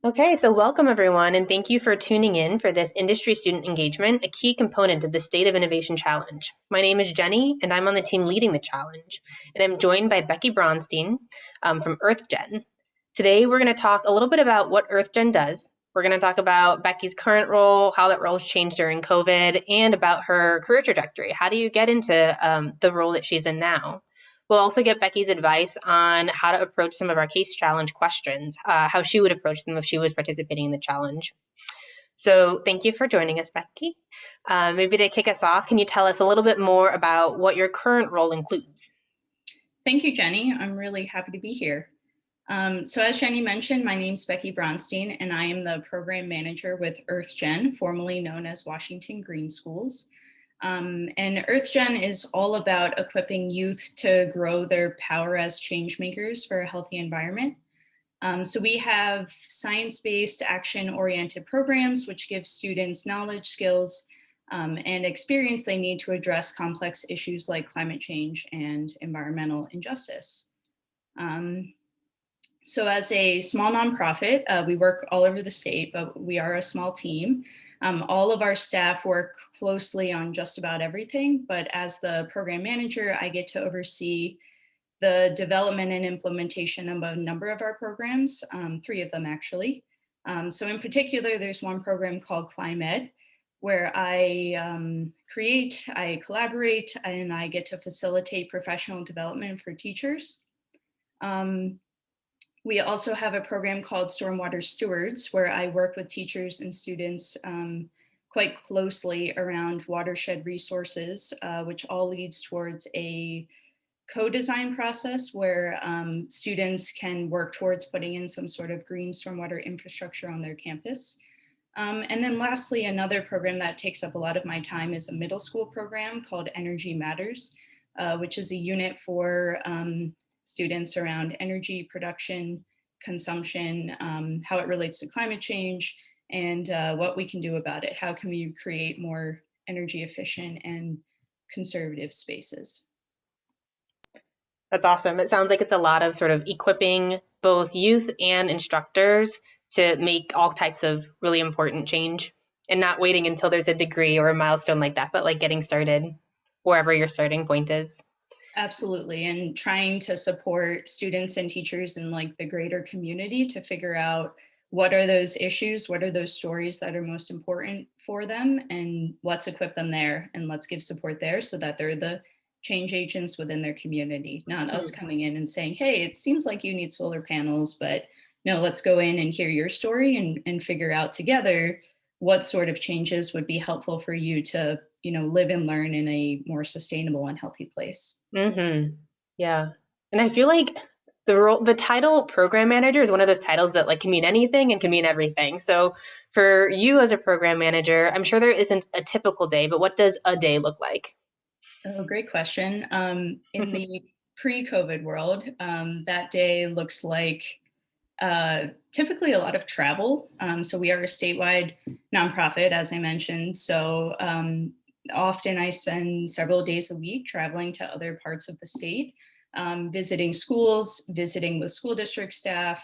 Okay, so welcome everyone, and thank you for tuning in for this Industry Student Engagement, a key component of the State of Innovation Challenge. My name is Jenny, and I'm on the team leading the challenge, and I'm joined by Becky Bronstein from EarthGen. Today, we're going to talk a little bit about what EarthGen does. We're going to talk about Becky's current role, how that role has changed during COVID, and about her career trajectory. How do you get into the role that she's in now? We'll also get Becky's advice on how to approach some of our case challenge questions, how she would approach them if she was participating in the challenge. So thank you for joining us, Becky. Maybe to kick us off, can you tell us a little bit more about what your current role includes? Thank you, Jenny. I'm really happy to be here. So as Jenny mentioned, my name's Becky Bronstein, and I am the program manager with EarthGen, formerly known as Washington Green Schools. And EarthGen is all about equipping youth to grow their power as change makers for a healthy environment. So we have science-based, action-oriented programs, which give students knowledge, skills, and experience they need to address complex issues like climate change and environmental injustice. So as a small nonprofit, we work all over the state, but we are a small team. All of our staff work closely on just about everything, but as the program manager, I get to oversee the development and implementation of a number of our programs, 3 of them actually. So in particular, there's one program called ClimeEd, where I create, I collaborate, and I get to facilitate professional development for teachers. We also have a program called Stormwater Stewards, where I work with teachers and students quite closely around watershed resources, which all leads towards a co-design process where students can work towards putting in some sort of green stormwater infrastructure on their campus. And then lastly, another program that takes up a lot of my time is a middle school program called Energy Matters, which is a unit for students around energy production, consumption, how it relates to climate change, and what we can do about it. How can we create more energy efficient and conservative spaces? That's awesome. It sounds like it's a lot of sort of equipping both youth and instructors to make all types of really important change and not waiting until there's a degree or a milestone like that, but like getting started wherever your starting point is. Absolutely, and trying to support students and teachers in like the greater community to figure out what are those issues, what are those stories that are most important for them, and let's equip them there and let's give support there so that they're the change agents within their community, not us coming in and saying, hey, it seems like you need solar panels, but no, let's go in and hear your story and figure out together what sort of changes would be helpful for you to live and learn in a more sustainable and healthy place. Yeah. And I feel like the title program manager is one of those titles that like can mean anything and can mean everything. So for you as a program manager, I'm sure there isn't a typical day, but what does a day look like? Oh, great question. In the pre-COVID world, that day looks like typically a lot of travel. So we are a statewide nonprofit, as I mentioned. So often I spend several days a week traveling to other parts of the state, visiting schools, visiting with school district staff,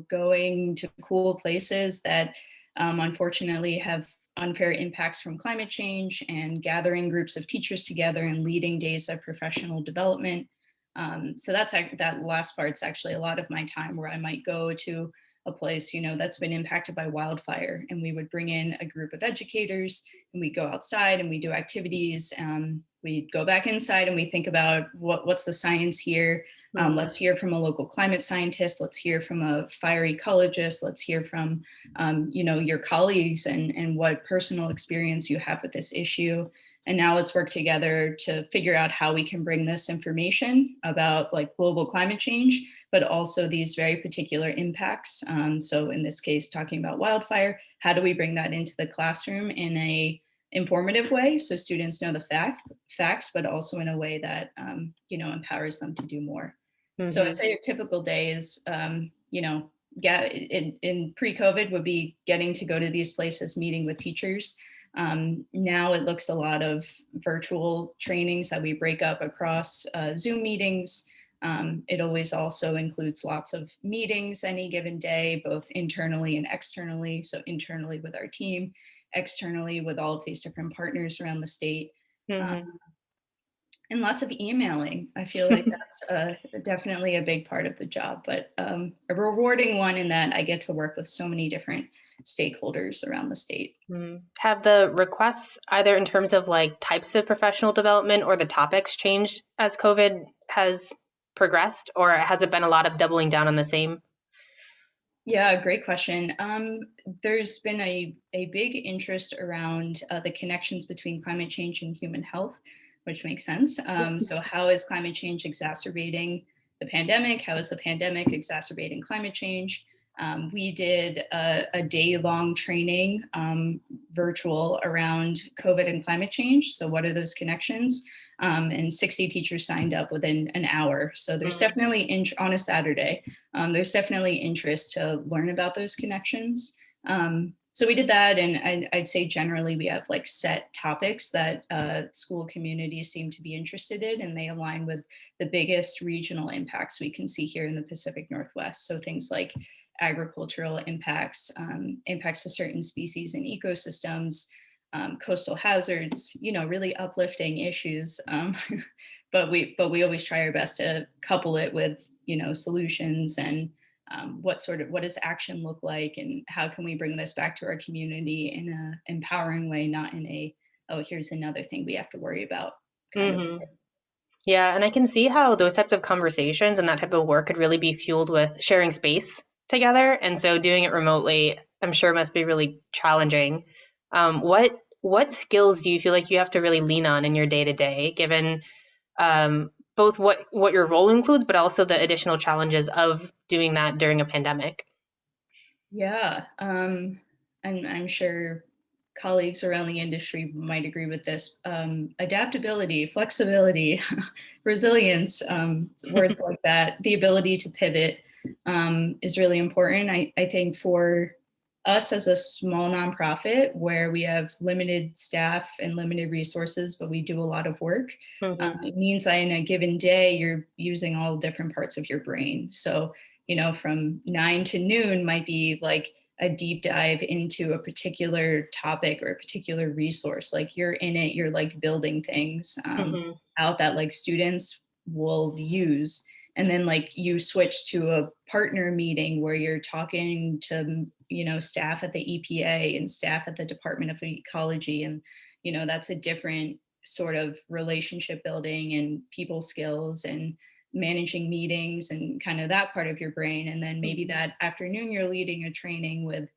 going to cool places that unfortunately have unfair impacts from climate change, and gathering groups of teachers together and leading days of professional development. So that last part's actually a lot of my time, where I might go to a place, that's been impacted by wildfire, and we would bring in a group of educators and we go outside and we do activities. We go back inside and we think about what's the science here. Let's hear from a local climate scientist. Let's hear from a fire ecologist. Let's hear from, your colleagues and what personal experience you have with this issue. And now let's work together to figure out how we can bring this information about like global climate change, but also these very particular impacts. So in this case, talking about wildfire, how do we bring that into the classroom in a informative way so students know the facts, but also in a way that, empowers them to do more. So I'd say a typical day is, in pre-COVID would be getting to go to these places, meeting with teachers. Now it looks a lot of virtual trainings that we break up across Zoom meetings, It always also includes lots of meetings any given day, both internally and externally. So internally with our team, externally with all of these different partners around the state. Um, Mm-hmm. and lots of emailing. I feel like that's definitely a big part of the job, but a rewarding one in that I get to work with so many different stakeholders around the state. Have the requests, either in terms of like types of professional development or the topics, changed as COVID has progressed, or has it been a lot of doubling down on the same? Yeah, great question. There's been a big interest around the connections between climate change and human health, which makes sense. So, how is climate change exacerbating the pandemic? How is the pandemic exacerbating climate change? We did a day-long training virtual around COVID and climate change. So, what are those connections? And 60 teachers signed up within an hour. So, there's Mm-hmm. definitely on a Saturday. There's definitely interest to learn about those connections. So we did that, and I'd say generally we have like set topics that school communities seem to be interested in, and they align with the biggest regional impacts we can see here in the Pacific Northwest. So things like agricultural impacts, impacts to certain species and ecosystems, coastal hazards, really uplifting issues. But we always try our best to couple it with solutions and what does action look like, and how can we bring this back to our community in a empowering way, not in a, oh, here's another thing we have to worry about kind of. Mm-hmm. Yeah, and I can see how those types of conversations and that type of work could really be fueled with sharing space together. And so doing it remotely, I'm sure must be really challenging. What skills do you feel like you have to really lean on in your day to day, given both what your role includes, but also the additional challenges of doing that during a pandemic? Yeah, I'm sure colleagues around the industry might agree with this. Adaptability, flexibility, resilience, words like that, the ability to pivot is really important. I think for us as a small nonprofit where we have limited staff and limited resources, but we do a lot of work, Mm-hmm. it means that in a given day, you're using all different parts of your brain. So from 9 to noon might be like a deep dive into a particular topic or a particular resource. Like you're in it, you're like building things Mm-hmm. out that like students will use. And then like you switch to a partner meeting where you're talking to, staff at the EPA and staff at the Department of Ecology. And, that's a different sort of relationship building and people skills and managing meetings and kind of that part of your brain. And then maybe Mm-hmm. that afternoon you're leading a training with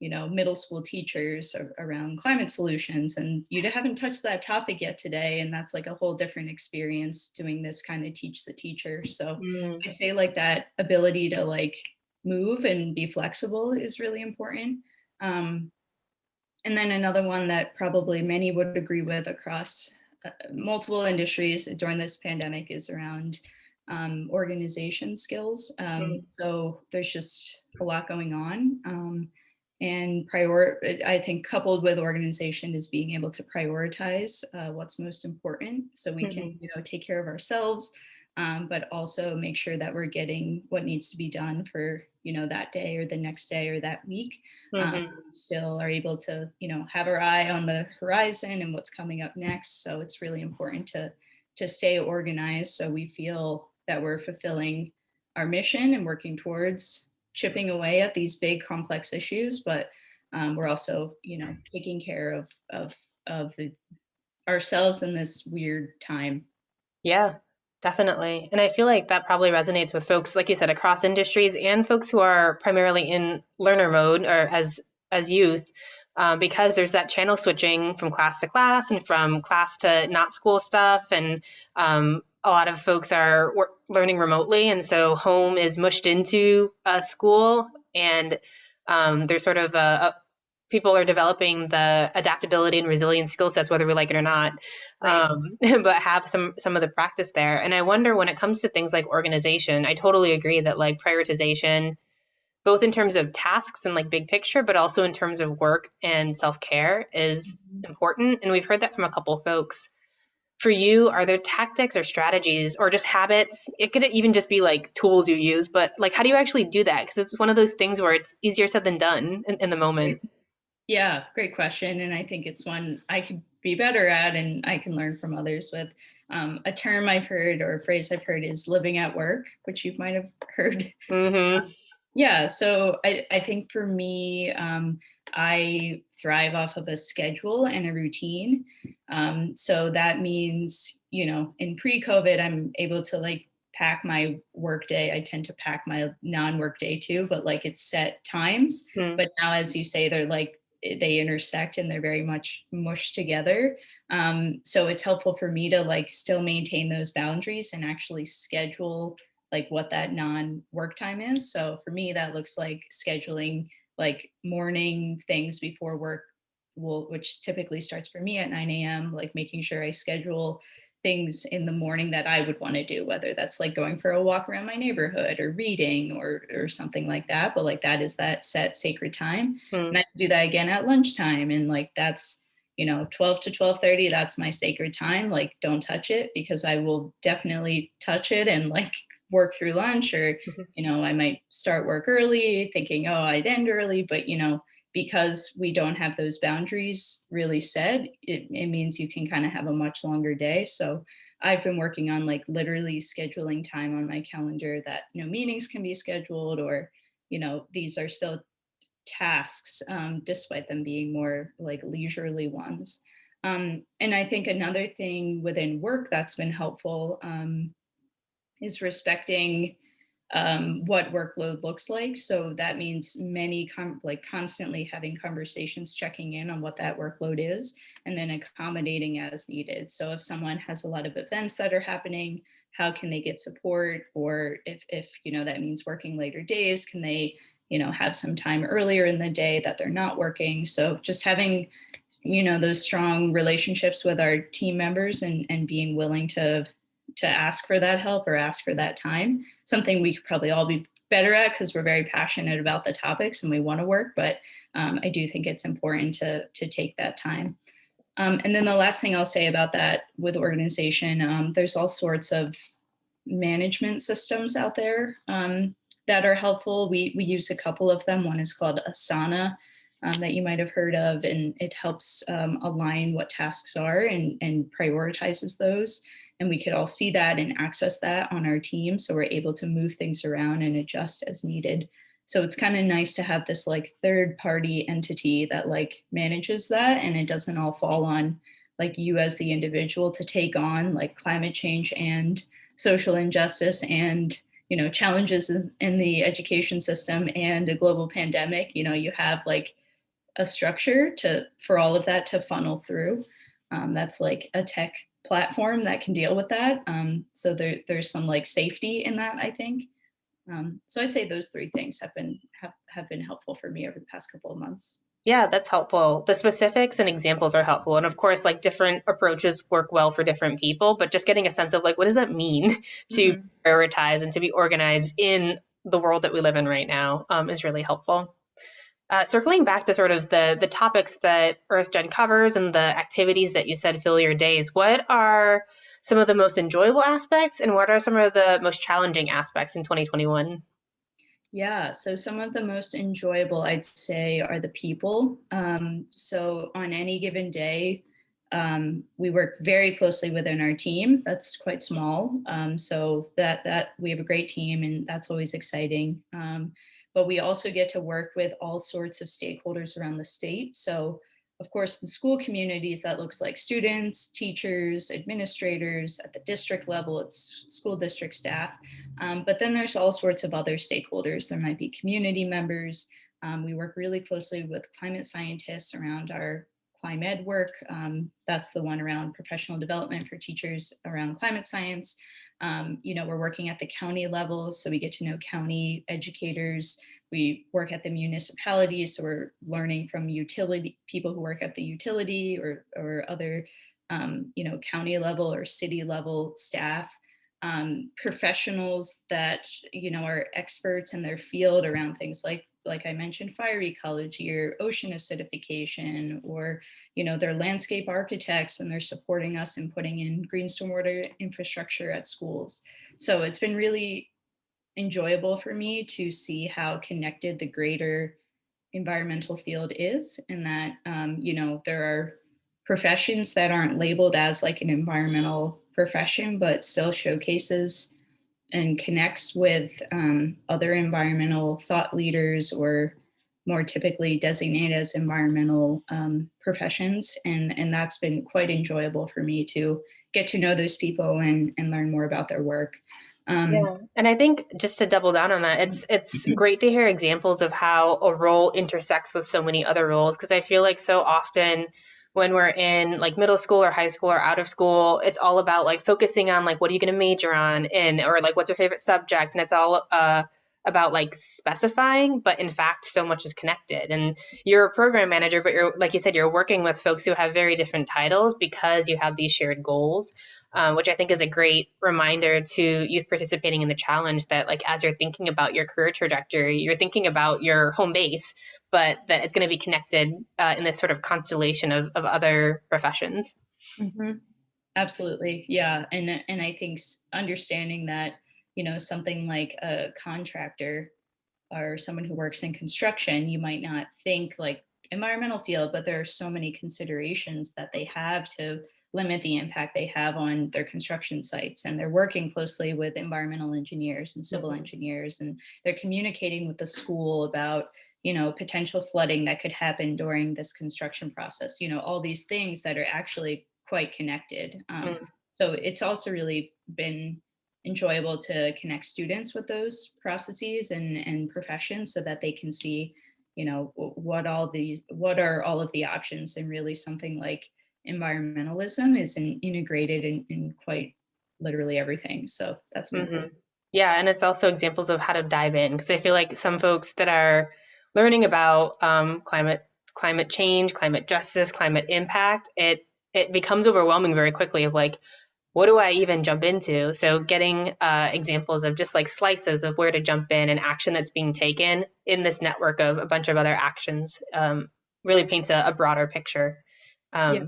middle school teachers around climate solutions, and you haven't touched that topic yet today, and that's like a whole different experience doing this kind of teach the teacher. So Mm-hmm. I'd say like that ability to like move and be flexible is really important. um, and then another one that probably many would agree with across multiple industries during this pandemic is around organization skills. So there's just a lot going on. And I think coupled with organization is being able to prioritize what's most important so we can, Mm-hmm. take care of ourselves, but also make sure that we're getting what needs to be done for, that day or the next day or that week. Mm-hmm. Still are able to, have our eye on the horizon and what's coming up next. So it's really important to stay organized so we feel that we're fulfilling our mission and working towards chipping away at these big complex issues, but we're also, taking care of ourselves in this weird time. Yeah, definitely. And I feel like that probably resonates with folks, like you said, across industries and folks who are primarily in learner mode or as youth, because there's that channel switching from class to class and from class to not school stuff. And a lot of folks are learning remotely. And so home is mushed into school. And there's sort of people are developing the adaptability and resilience skill sets, whether we like it or not, Right. but have some of the practice there. And I wonder when it comes to things like organization, I totally agree that like prioritization, both in terms of tasks and like big picture, but also in terms of work and self care is important. And we've heard that from a couple of folks. For you, are there tactics or strategies or just habits? It could even just be like tools you use, but like, how do you actually do that? Because it's one of those things where it's easier said than done in the moment. Yeah, great question. And I think it's one I could be better at and I can learn from others with. A term I've heard or a phrase I've heard is living at work, which you might have heard. Mm-hmm. Yeah, so I think for me, I thrive off of a schedule and a routine. So that means, in pre-COVID, I'm able to like pack my work day. I tend to pack my non-work day too, but like it's set times. Mm-hmm. But now, as you say, they intersect and they're very much mushed together. So it's helpful for me to like still maintain those boundaries and actually schedule like what that non-work time is. So for me, that looks like scheduling like morning things before work, which typically starts for me at 9 a.m., like making sure I schedule things in the morning that I would want to do, whether that's like going for a walk around my neighborhood or reading or something like that. But like that is that set sacred time. And I do that again at lunchtime. And like that's 12 to 12:30, that's my sacred time. Like don't touch it because I will definitely touch it and like work through lunch or I might start work early thinking, oh, I'd end early, but because we don't have those boundaries really set, it means you can kind of have a much longer day. So I've been working on like literally scheduling time on my calendar that meetings can be scheduled or these are still tasks, despite them being more like leisurely ones. And I think another thing within work that's been helpful is respecting what workload looks like. So that means like constantly having conversations, checking in on what that workload is, and then accommodating as needed. So if someone has a lot of events that are happening, how can they get support? Or if that means working later days, can they have some time earlier in the day that they're not working? So just having those strong relationships with our team members and being willing to ask for that help or ask for that time, something we could probably all be better at because we're very passionate about the topics and we want to work, but I do think it's important to take that time. And then the last thing I'll say about that with organization, there's all sorts of management systems out there that are helpful. We use a couple of them. One is called Asana, that you might have heard of, and it helps align what tasks are and prioritizes those. And we could all see that and access that on our team. So we're able to move things around and adjust as needed. So it's kind of nice to have this like third party entity that like manages that, and it doesn't all fall on like you as the individual to take on like climate change and social injustice and challenges in the education system and a global pandemic. You have like a structure for all of that to funnel through. That's like a tech platform that can deal with that. So there's some like safety in that, I think. So I'd say those three things have been helpful for me over the past couple of months. Yeah, that's helpful. The specifics and examples are helpful. And of course, like different approaches work well for different people, but just getting a sense of like, what does that mean to prioritize and to be organized in the world that we live in right now is really helpful. Circling back to sort of the topics that EarthGen covers and the activities that you said fill your days, what are some of the most enjoyable aspects and what are some of the most challenging aspects in 2021? Yeah, so some of the most enjoyable, I'd say, are the people. So on any given day, we work very closely within our team. That's quite small. So that we have a great team, and that's always exciting. But we also get to work with all sorts of stakeholders around the state. So of course, the school communities, that looks like students, teachers, administrators at the district level, it's school district staff. But then there's all sorts of other stakeholders. There might be community members. We work really closely with climate scientists around our climate work. That's the one around professional development for teachers around climate science. We're working at the county level, so we get to know county educators. We work at the municipality, so we're learning from utility people who work at the utility or other, county level or city level staff. Professionals that are experts in their field around things like like I mentioned, fire ecology or ocean acidification, or, they're landscape architects and they're supporting us in putting in green stormwater infrastructure at schools. So it's been really enjoyable for me to see how connected the greater environmental field is, and that there are professions that aren't labeled as like an environmental profession but still showcases and connects with other environmental thought leaders, or more typically designated as environmental professions, and that's been quite enjoyable for me to get to know those people and learn more about their work. Yeah, and I think just to double down on that, it's great to hear examples of how a role intersects with so many other roles, because I feel like so often when we're in like middle school or high school or out of school, it's all about like focusing on like what are you going to major on in, or like what's your favorite subject, and it's all about like specifying, but in fact so much is connected. And you're a program manager, but you're, like you said, you're working with folks who have very different titles because you have these shared goals, which I think is a great reminder to youth participating in the challenge that, like, as you're thinking about your career trajectory, you're thinking about your home base, but that it's going to be connected in this sort of constellation of other professions. Mhm. Absolutely. Yeah. And I think understanding that, something like a contractor or someone who works in construction, you might not think like environmental field, but there are so many considerations that they have to limit the impact they have on their construction sites. And they're working closely with environmental engineers and civil Mm-hmm. engineers, and they're communicating with the school about, potential flooding that could happen during this construction process, all these things that are actually quite connected. So it's also really been enjoyable to connect students with those processes and professions, so that they can see, what are all of the options, and really something like environmentalism is integrated in quite literally everything. So that's been Mm-hmm. cool. Yeah, and it's also examples of how to dive in, because I feel like some folks that are learning about climate change, climate justice, climate impact, it becomes overwhelming very quickly of like, what do I even jump into? So getting examples of just like slices of where to jump in and action that's being taken in this network of a bunch of other actions really paints a broader picture. Yeah.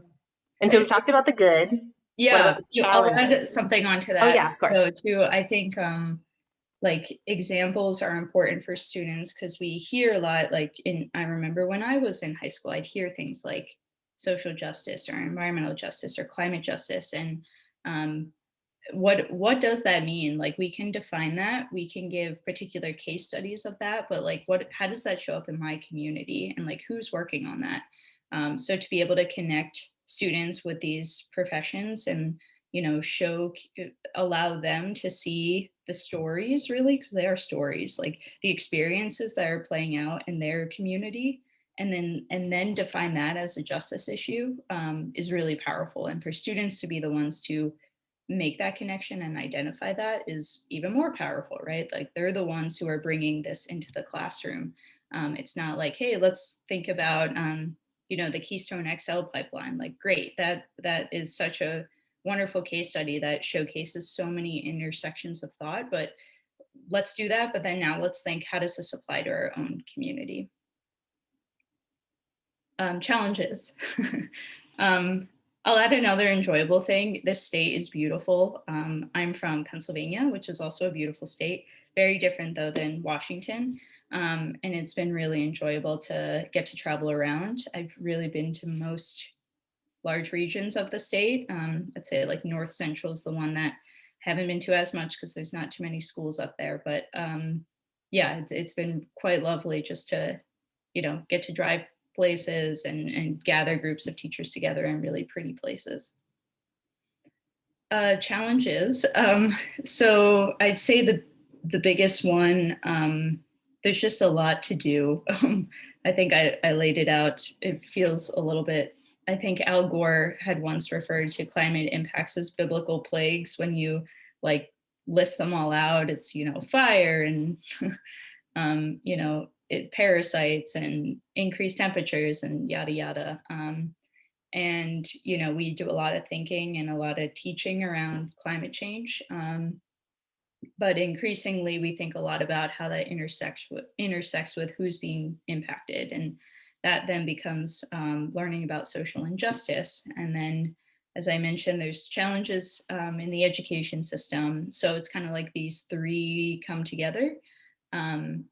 And so we've talked about the good. What Yeah, about the I'll add challenges? something onto Oh that yeah, of course. though too. I think like examples are important for students, because we hear a lot, like I remember when I was in high school, I'd hear things like social justice or environmental justice or climate justice. And um, what does that mean? Like, we can define that, we can give particular case studies of that, but like how does that show up in my community, and like who's working on that? So to be able to connect students with these professions, and allow them to see the stories, really, because they are stories, like the experiences that are playing out in their community, and then define that as a justice issue, is really powerful. And for students to be the ones to make that connection and identify that is even more powerful, right? Like, they're the ones who are bringing this into the classroom. It's not like, hey, let's think about the Keystone XL pipeline. Like, great, that is such a wonderful case study that showcases so many intersections of thought, but let's do that, but then now let's think, how does this apply to our own community? Challenges. um, I'll add another enjoyable thing. This state is beautiful. I'm from Pennsylvania, which is also a beautiful state. Very different though than Washington. And it's been really enjoyable to get to travel around. I've really been to most large regions of the state. I'd say like North Central is the one that I haven't been to as much, because there's not too many schools up there. But yeah, it's been quite lovely just to get to drive places and gather groups of teachers together in really pretty places. Challenges. So I'd say the biggest one, there's just a lot to do. I think I laid it out. It feels a little bit, I think Al Gore had once referred to climate impacts as biblical plagues. When you like list them all out, it's, fire and, parasites and increased temperatures and yada, yada. And we do a lot of thinking and a lot of teaching around climate change. But increasingly, we think a lot about how that intersects with who's being impacted, and that then becomes learning about social injustice. And then, as I mentioned, there's challenges in the education system. So it's kind of like these three come together, and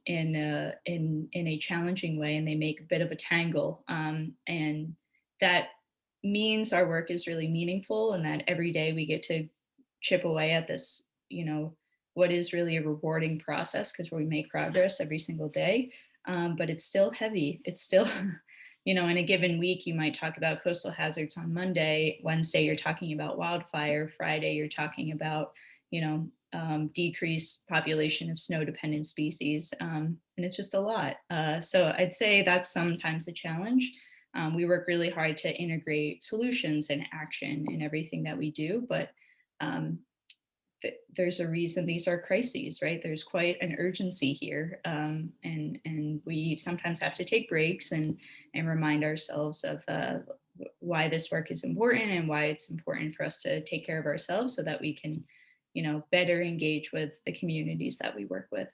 in a challenging way, and they make a bit of a tangle. And that means our work is really meaningful, and that every day we get to chip away at this, what is really a rewarding process because we make progress every single day. But it's still heavy. It's still, in a given week, you might talk about coastal hazards on Monday. Wednesday, you're talking about wildfire. Friday, you're talking about, decreased population of snow dependent species. And it's just a lot. So I'd say that's sometimes a challenge. We work really hard to integrate solutions and action in everything that we do, but um, there's a reason these are crises, right? There's quite an urgency here, and we sometimes have to take breaks and remind ourselves of why this work is important and why it's important for us to take care of ourselves so that we can, better engage with the communities that we work with.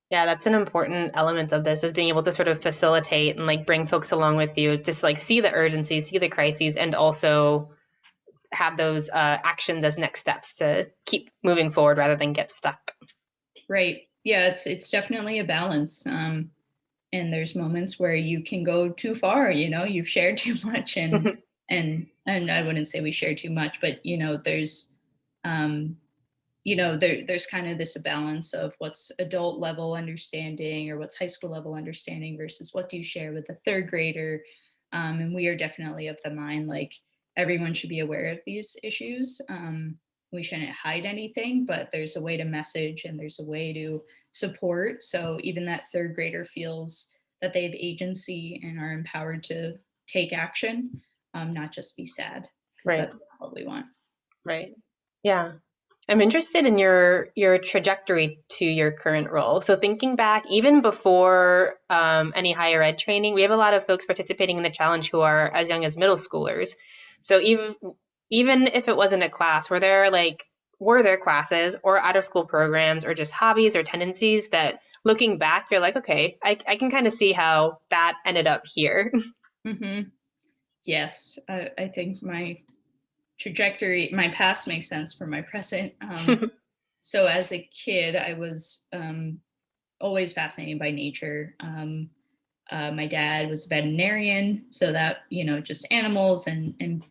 Yeah, that's an important element of this, is being able to sort of facilitate and like bring folks along with you, just like see the urgency, see the crises, and also have those actions as next steps to keep moving forward rather than get stuck. Right. Yeah, it's definitely a balance. And there's moments where you can go too far, you've shared too much, and I wouldn't say we share too much, but there's there's kind of this balance of what's adult level understanding or what's high school level understanding versus what do you share with a third grader. And we are definitely of the mind, like, everyone should be aware of these issues. We shouldn't hide anything, but there's a way to message and there's a way to support. So even that third grader feels that they have agency and are empowered to take action, not just be sad, because Right. that's what we want. Right. Yeah. I'm interested in your trajectory to your current role. So thinking back, even before any higher ed training, we have a lot of folks participating in the challenge who are as young as middle schoolers. So even if it wasn't a class, were there classes or out of school programs or just hobbies or tendencies that, looking back, you're like, okay, I can kind of see how that ended up here. Mm-hmm. Yes, I think my trajectory, my past makes sense for my present. So as a kid, I was always fascinated by nature. My dad was a veterinarian, so that, just animals and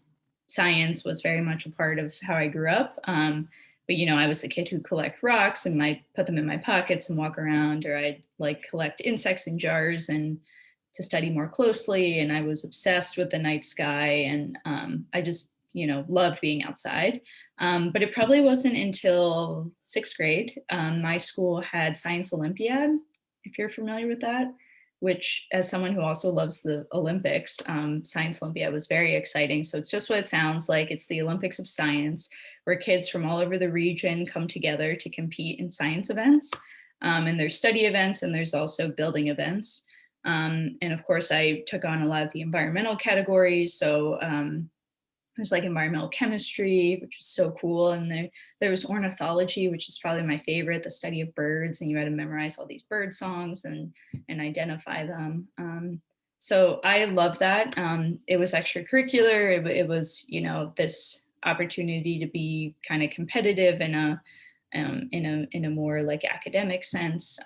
science was very much a part of how I grew up. But I was the kid who'd collect rocks and I put them in my pockets and walk around, or I'd like collect insects in jars and to study more closely. And I was obsessed with the night sky, and I just, loved being outside. But it probably wasn't until sixth grade. My school had Science Olympiad, if you're familiar with that, which, as someone who also loves the Olympics, Science Olympiad was very exciting. So it's just what it sounds like. It's the Olympics of science, where kids from all over the region come together to compete in science events. And there's study events and there's also building events. And of course, I took on a lot of the environmental categories. So there's like environmental chemistry, which was so cool. And there was ornithology, which is probably my favorite, the study of birds. And you had to memorize all these bird songs and identify them. So I love that. It was extracurricular. It was, this opportunity to be kind of competitive in a more like academic sense.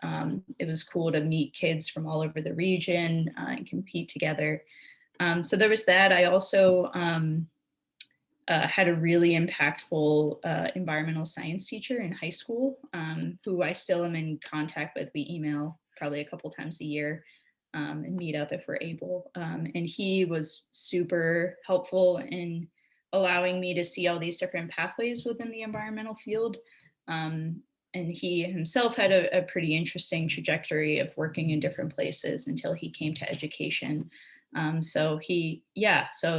It was cool to meet kids from all over the region and compete together. So there was that. I also had a really impactful environmental science teacher in high school, who I still am in contact with. We email probably a couple times a year and meet up if we're able. And he was super helpful in allowing me to see all these different pathways within the environmental field. And he himself had a pretty interesting trajectory of working in different places until he came to education. So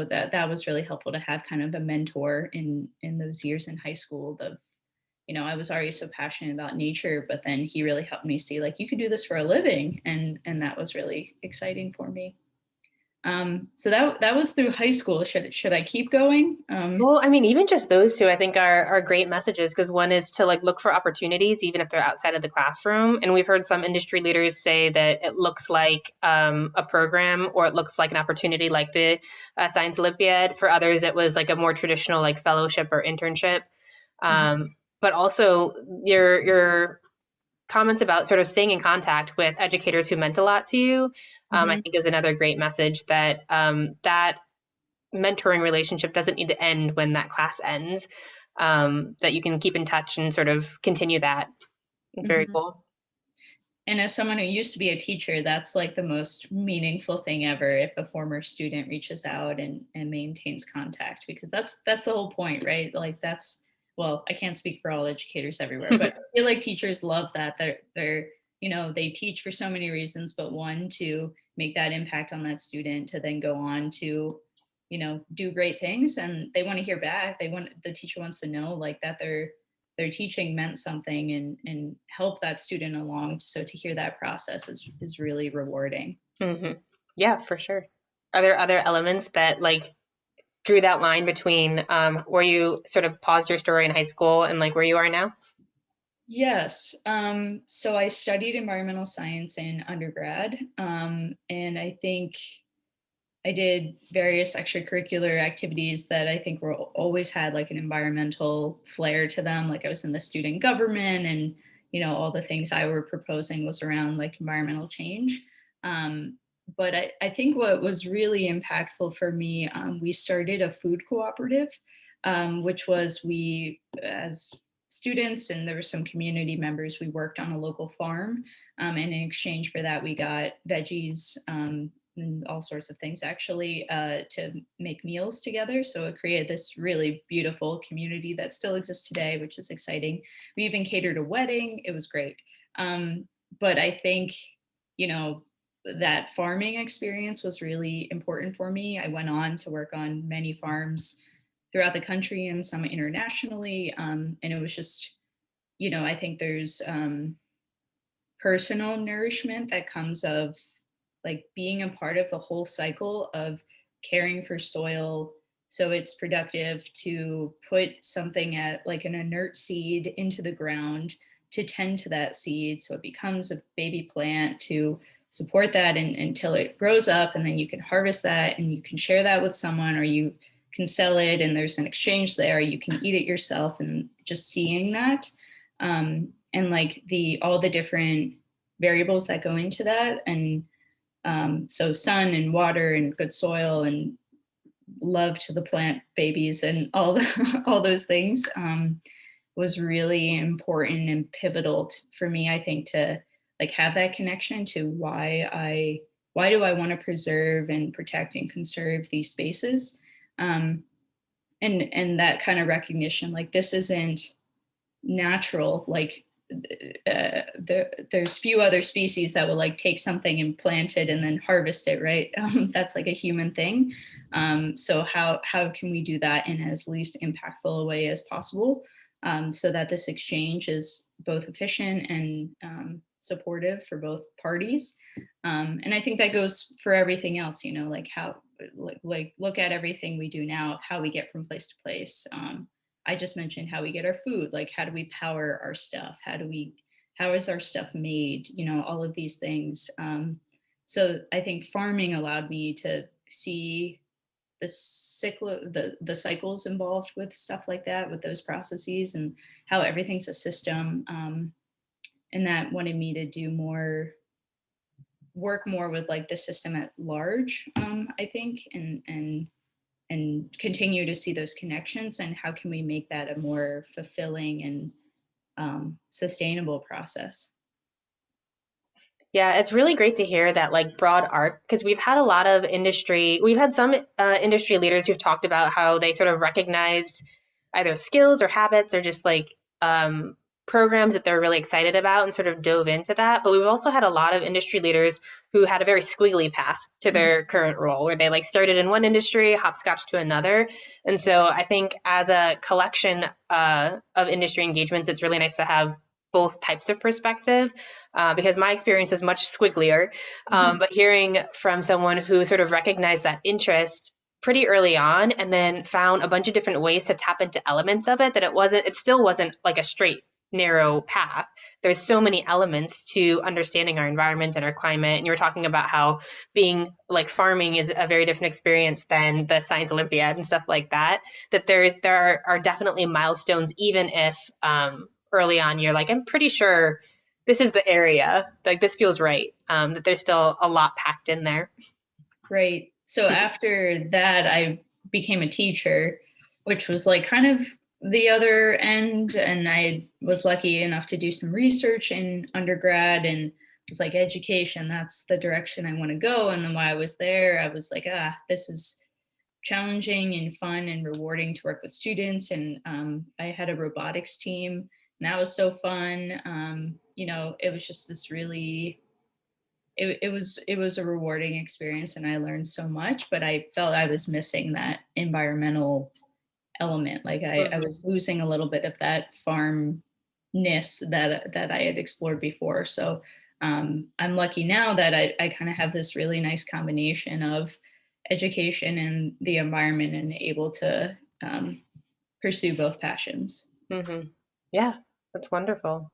that was really helpful to have kind of a mentor in those years in high school. I was already so passionate about nature, but then he really helped me see, like, you could do this for a living, and that was really exciting for me. So that was through high school. Should I keep going? Well, I mean, even just those two, I think are great messages because one is to like look for opportunities, even if they're outside of the classroom. And we've heard some industry leaders say that it looks like a program or it looks like an opportunity like the Science Olympiad. For others, it was like a more traditional like fellowship or internship. Mhm, But also your comments about sort of staying in contact with educators who meant a lot to you, I mhm, think is another great message that that mentoring relationship doesn't need to end when that class ends, that you can keep in touch and sort of continue that. Very mhm. cool. And as someone who used to be a teacher, that's like the most meaningful thing ever if a former student reaches out and maintains contact, because that's the whole point, right? Like that's, well, I can't speak for all educators everywhere, but I feel like teachers love that. They're, they teach for so many reasons, but one, to make that impact on that student, to then go on to, do great things. And they want to hear back. The teacher wants to know like that their teaching meant something and help that student along. So to hear that process is really rewarding. Hmm. Yeah, for sure. Are there other elements that like drew that line between where you sort of paused your story in high school and like where you are now? Yes. So I studied environmental science in undergrad. And I think I did various extracurricular activities that I think were always had like an environmental flair to them. Like I was in the student government, and all the things I were proposing was around like environmental change. But I think what was really impactful for me, we started a food cooperative, which was we as students and there were some community members, we worked on a local farm, and in exchange for that we got veggies, and all sorts of things actually, to make meals together. So it created this really beautiful community that still exists today, which is exciting. We even catered a wedding. It was great. But I think, you know, that farming experience was really important for me. I went on to work on many farms throughout the country and some internationally. And it was just, I think there's personal nourishment that comes of like being a part of the whole cycle of caring for soil so it's productive, to put something at like an inert seed into the ground, to tend to that seed so it becomes a baby plant, to support that until it grows up, and then you can harvest that and you can share that with someone, or you can sell it and there's an exchange there, you can eat it yourself. And just seeing that, and like the all the different variables that go into that, and so sun and water and good soil and love to the plant babies and all all those things, was really important and pivotal for me. I think to like have that connection to why do I want to preserve and protect and conserve these spaces, um, and that kind of recognition, like this isn't natural, like there's few other species that will like take something and plant it and then harvest it, right? That's like a human thing. So how can we do that in as least impactful a way as possible, so that this exchange is both efficient and supportive for both parties. And I think that goes for everything else, like how like look at everything we do now, how we get from place to place. I just mentioned how we get our food, like how do we power our stuff? How is our stuff made? All of these things. So I think farming allowed me to see the cycles involved with stuff like that, with those processes, and how everything's a system. And that wanted me to do more work more with like the system at large, I think, and continue to see those connections, and how can we make that a more fulfilling and sustainable process. Yeah, it's really great to hear that like broad arc because we've had some industry leaders who've talked about how they sort of recognized either skills or habits or just like um, programs that they're really excited about and sort of dove into that. But we've also had a lot of industry leaders who had a very squiggly path to Mhm. their current role where they like started in one industry, hopscotch to another. And so I think as a collection of industry engagements, it's really nice to have both types of perspective, because my experience is much squigglier. But hearing from someone who sort of recognized that interest pretty early on and then found a bunch of different ways to tap into elements of it, that it still wasn't like a straight narrow path. There's so many elements to understanding our environment and our climate. And you were talking about how being like farming is a very different experience than the Science Olympiad and stuff like that. That there are definitely milestones, even if early on you're like, I'm pretty sure this is the area, like this feels right. That there's still a lot packed in there. Right. So after that, I became a teacher, which was like kind of the other end. And I was lucky enough to do some research in undergrad and was like, education, that's the direction I want to go. And then while I was there, I was like, this is challenging and fun and rewarding to work with students. And I had a robotics team, and that was so fun. It was just this really it was a rewarding experience, and I learned so much, but I felt I was missing that environmental element. Like I was losing a little bit of that farmness that I had explored before. So I'm lucky now that I kind of have this really nice combination of education and the environment, and able to pursue both passions. Mm-hmm. Yeah, that's wonderful.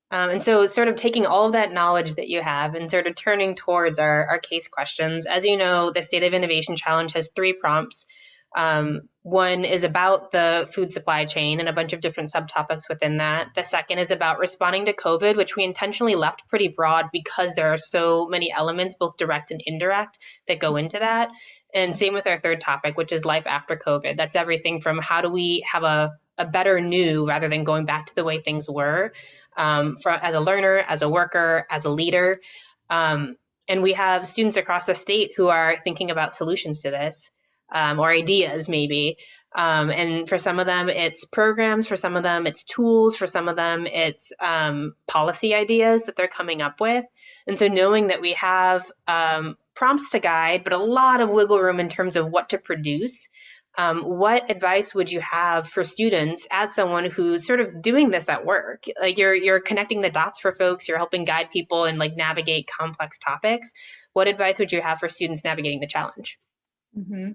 And so sort of taking all of that knowledge that you have and sort of turning towards our case questions. As you know, the State of Innovation Challenge has 3 prompts. One is about the food supply chain and a bunch of different subtopics within that. The second is about responding to COVID, which we intentionally left pretty broad because there are so many elements, both direct and indirect, that go into that. And same with our third topic, which is life after COVID. That's everything from how do we have a better new rather than going back to the way things were, as a learner, as a worker, as a leader. And we have students across the state who are thinking about solutions to this, or ideas maybe. And for some of them, it's programs. For some of them, it's tools. For some of them, it's policy ideas that they're coming up with. And so knowing that we have prompts to guide, but a lot of wiggle room in terms of what to produce. What advice would you have for students as someone who's sort of doing this at work? Like you're connecting the dots for folks, you're helping guide people and like navigate complex topics. What advice would you have for students navigating the challenge? Mm-hmm.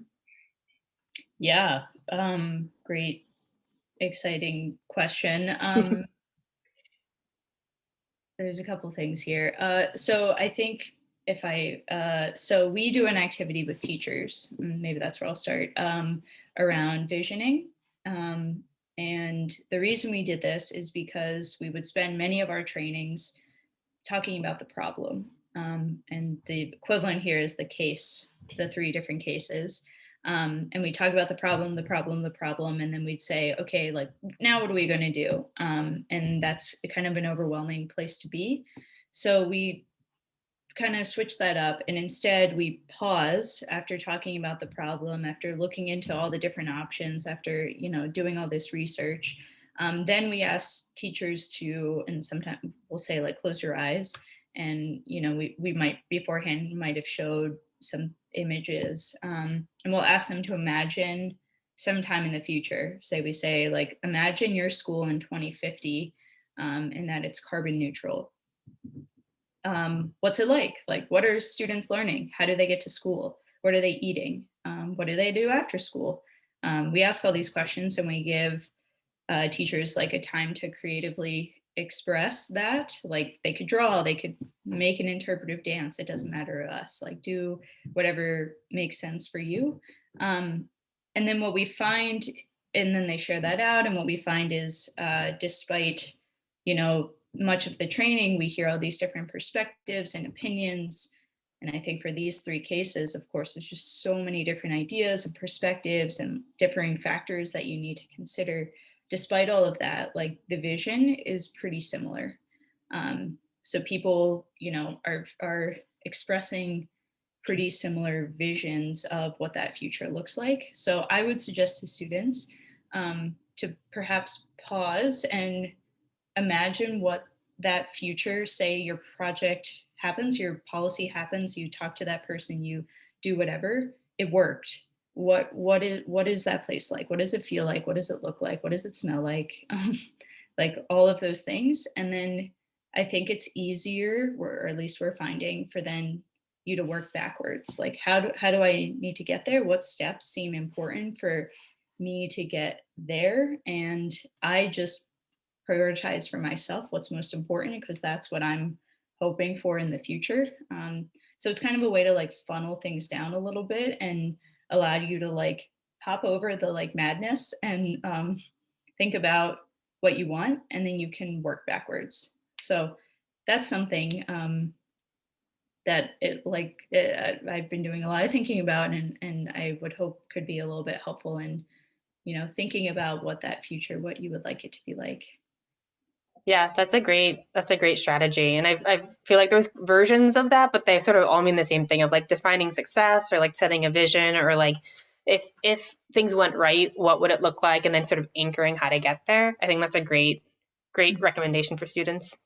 Yeah, great, exciting question. There's a couple things here. So I think so we do an activity with teachers, maybe that's where I'll start, around visioning. And the reason we did this is because we would spend many of our trainings talking about the problem. And the equivalent here is the case, the 3 different cases. And we talk about the problem, and then we'd say, okay, like now what are we going to do? And that's kind of an overwhelming place to be. So we kind of switch that up, and instead we pause after talking about the problem, after looking into all the different options, after doing all this research. Then we ask teachers to, and sometimes we'll say like close your eyes, and we might beforehand might have showed some images, and we'll ask them to imagine sometime in the future. We say like, imagine your school in 2050, and that it's carbon neutral. What's it like? Like, what are students learning? How do they get to school? What are they eating? What do they do after school? We ask all these questions, and we give teachers like a time to creatively express that. Like they could draw, they could make an interpretive dance. It doesn't matter to us. Like do whatever makes sense for you. And then what we find, and then they share that out. And what we find is, despite, much of the training, we hear all these different perspectives and opinions. And I think for these 3 cases, of course, there's just so many different ideas and perspectives and differing factors that you need to consider. Despite all of that, like the vision is pretty similar. So people, are expressing pretty similar visions of what that future looks like. So I would suggest to students to perhaps pause and imagine what that future, say your project happens, your policy happens, you talk to that person, you do whatever, it worked. What is that place like? What does it feel like? What does it look like? What does it smell like? like all of those things. And then I think it's easier, or at least we're finding, for then you to work backwards. Like how do I need to get there? What steps seem important for me to get there? And I just prioritize for myself what's most important because that's what I'm hoping for in the future. So it's kind of a way to like funnel things down a little bit and allow you to like hop over the like madness and think about what you want, and then you can work backwards. So that's something I've been doing a lot of thinking about, and I would hope could be a little bit helpful in thinking about what that future, what you would like it to be like. Yeah, that's a great strategy. And I feel like there's versions of that, but they sort of all mean the same thing of like defining success or like setting a vision or like if things went right, what would it look like? And then sort of anchoring how to get there. I think that's a great recommendation for students.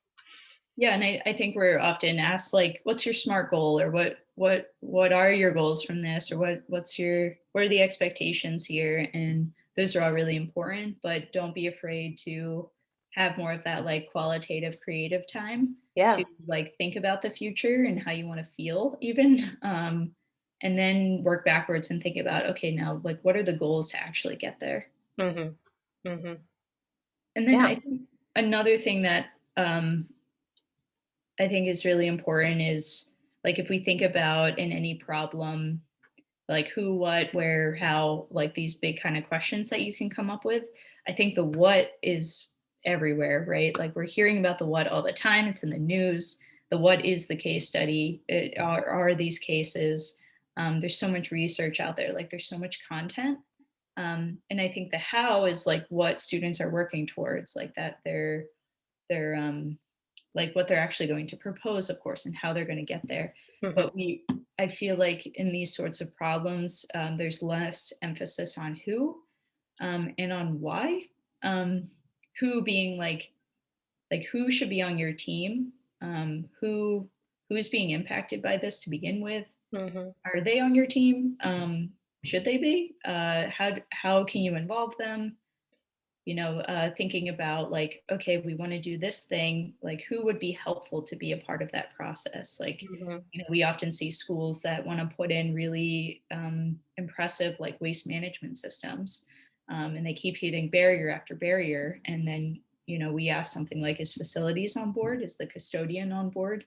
Yeah, and I think we're often asked like, "What's your SMART goal?" or "What are your goals from this?" or "What are the expectations here?" And those are all really important, but don't be afraid to have more of that like qualitative, creative time Yeah. to like think about the future and how you want to feel, even, and then work backwards and think about, okay, now like what are the goals to actually get there? Mm-hmm. Mm-hmm. And then Yeah. I think another thing that I think is really important is like if we think about in any problem, like who, what, where, how, like these big kind of questions that you can come up with. I think the what is everywhere, right? Like we're hearing about the what all the time. It's in the news. The what is the case study? Are these cases? There's so much research out there. Like there's so much content. And I think the how is like what students are working towards, like that they're like what they're actually going to propose, of course, and how they're going to get there. Mm-hmm. But I feel like in these sorts of problems, there's less emphasis on who and on why. Um, who being like who should be on your team, who's being impacted by this to begin with. Mm-hmm. Are they on your team? Should they be? How can you involve them? Thinking about like, okay, we want to do this thing, like who would be helpful to be a part of that process? Like, Mm-hmm. we often see schools that want to put in really impressive like waste management systems, and they keep hitting barrier after barrier. And then, we ask something like, is facilities on board? Is the custodian on board?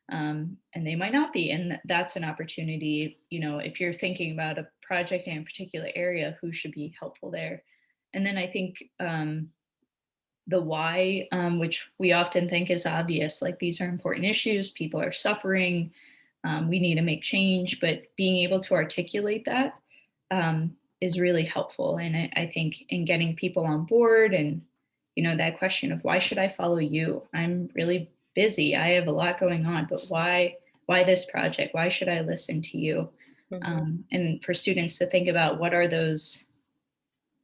And they might not be. And that's an opportunity, if you're thinking about a project in a particular area, who should be helpful there. And then I think the why, which we often think is obvious, like these are important issues, people are suffering, we need to make change, but being able to articulate that is really helpful. And I think in getting people on board and, that question of why should I follow you? I'm really busy. I have a lot going on, but why this project? Why should I listen to you? Mm-hmm. And for students to think about what are those,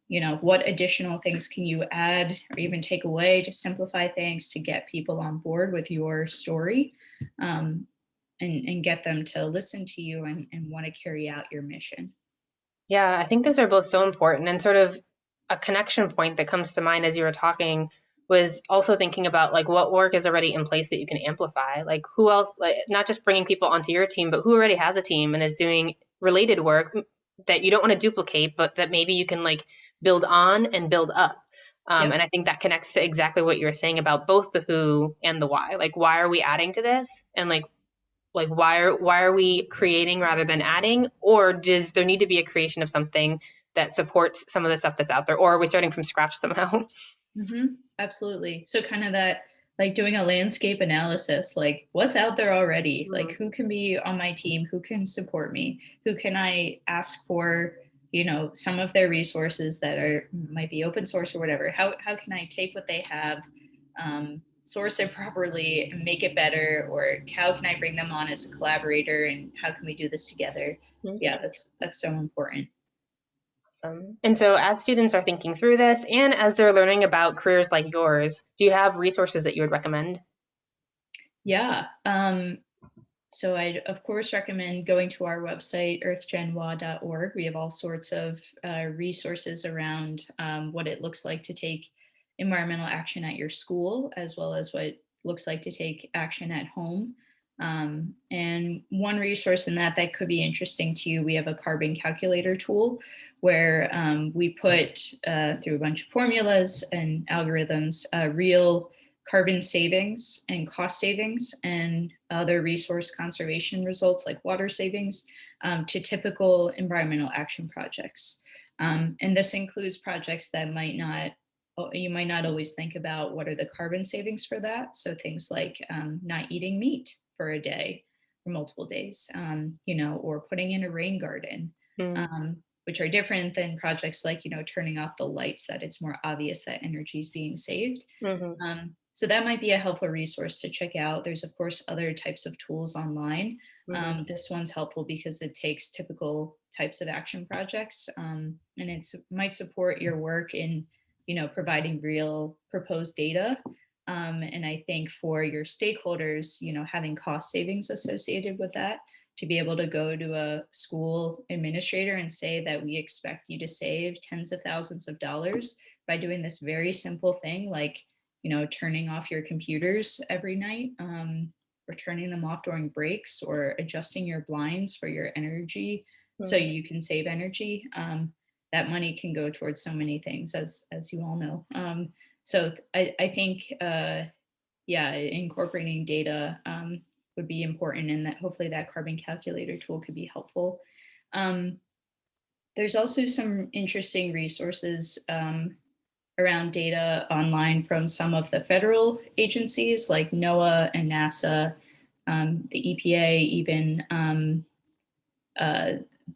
what additional things can you add or even take away to simplify things to get people on board with your story, um, and get them to listen to you and want to carry out your mission. Yeah, I think those are both so important. And sort of a connection point that comes to mind as you were talking was also thinking about like what work is already in place that you can amplify. Like who else, like not just bringing people onto your team, but who already has a team and is doing related work that you don't want to duplicate, but that maybe you can like build on and build up. Yep. And I think that connects to exactly what you were saying about both the who and the why. Like, why are we adding to this? And like why are we creating rather than adding, or does there need to be a creation of something that supports some of the stuff that's out there, or are we starting from scratch somehow? Absolutely. So kind of that, like doing a landscape analysis, like what's out there already, like Mm-hmm. who can be on my team, who can support me, who can I ask for, some of their resources that are might be open source or whatever. How can I take what they have, source it properly and make it better, or how can I bring them on as a collaborator and how can we do this together? Yeah, that's so important. Awesome. And so as students are thinking through this and as they're learning about careers like yours, do you have resources that you would recommend? Yeah. So I'd of course recommend going to our website, earthgenwa.org. We have all sorts of resources around what it looks like to take environmental action at your school, as well as what it looks like to take action at home. And one resource in that could be interesting to you, we have a carbon calculator tool where we put through a bunch of formulas and algorithms real carbon savings and cost savings and other resource conservation results like water savings to typical environmental action projects. And this includes projects that you might not always think about what are the carbon savings for that. So things like not eating meat for a day or multiple days, or putting in a rain garden, which are different than projects like, turning off the lights, that it's more obvious that energy is being saved. So that might be a helpful resource to check out. There's of course other types of tools online. This one's helpful because it takes typical types of action projects, and it might support your work in providing real proposed data. And I think for your stakeholders, having cost savings associated with that, to be able to go to a school administrator and say that we expect you to save tens of thousands of dollars by doing this very simple thing, like, turning off your computers every night, or turning them off during breaks, or adjusting your blinds for your energy so you can save energy. That money can go towards so many things, as you all know. So I think, incorporating data would be important, and that hopefully that carbon calculator tool could be helpful. There's also some interesting resources around data online from some of the federal agencies like NOAA and NASA, the EPA, even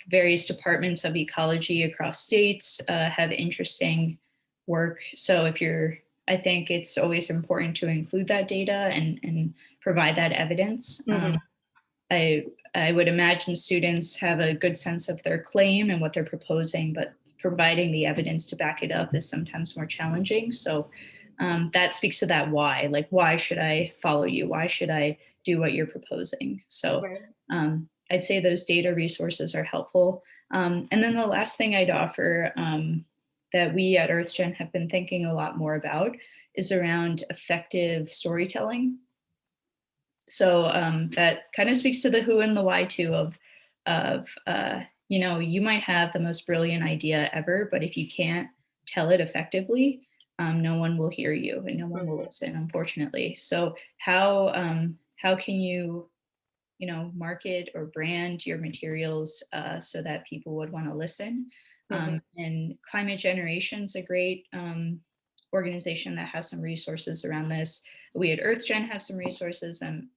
various departments of ecology across states have interesting work. So I think it's always important to include that data and provide that evidence. I would imagine students have a good sense of their claim and what they're proposing, but providing the evidence to back it up is sometimes more challenging. So that speaks to that why, like, why should I follow you? Why should I do what you're proposing? So I'd say those data resources are helpful. And then the last thing I'd offer that we at EarthGen have been thinking a lot more about is around effective storytelling. So that kind of speaks to the who and the why too of you might have the most brilliant idea ever, but if you can't tell it effectively, no one will hear you and no one will listen, unfortunately. So how can you market or brand your materials so that people would want to listen? And Climate Generation's a great organization that has some resources around this. We at EarthGen have some resources, and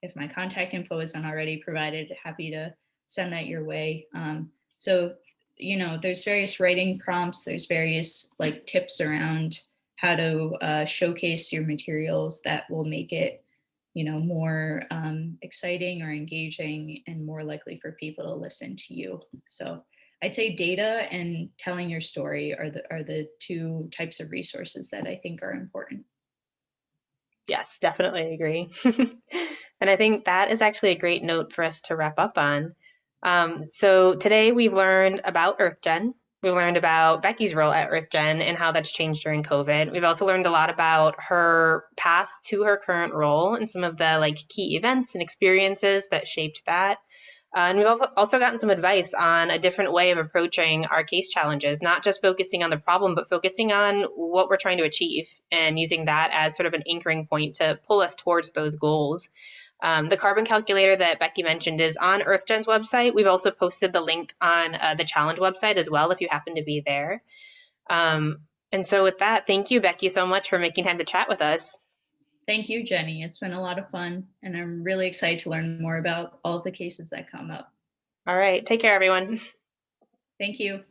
if my contact info isn't already provided, happy to send that your way. So there's various writing prompts, there's various like tips around how to showcase your materials that will make it more exciting or engaging and more likely for people to listen to you. So I'd say data and telling your story are the two types of resources that I think are important. Yes, definitely agree. And I think that is actually a great note for us to wrap up on. So today we've learned about EarthGen. We learned about Becky's role at EarthGen and how that's changed during COVID. We've also learned a lot about her path to her current role and some of the key events and experiences that shaped that. And we've also gotten some advice on a different way of approaching our case challenges, not just focusing on the problem, but focusing on what we're trying to achieve and using that as sort of an anchoring point to pull us towards those goals. The carbon calculator that Becky mentioned is on EarthGen's website. We've also posted the link on the challenge website as well, if you happen to be there. And so with that, thank you, Becky, so much for making time to chat with us. Thank you, Jenny. It's been a lot of fun, and I'm really excited to learn more about all of the cases that come up. All right. Take care, everyone. Thank you.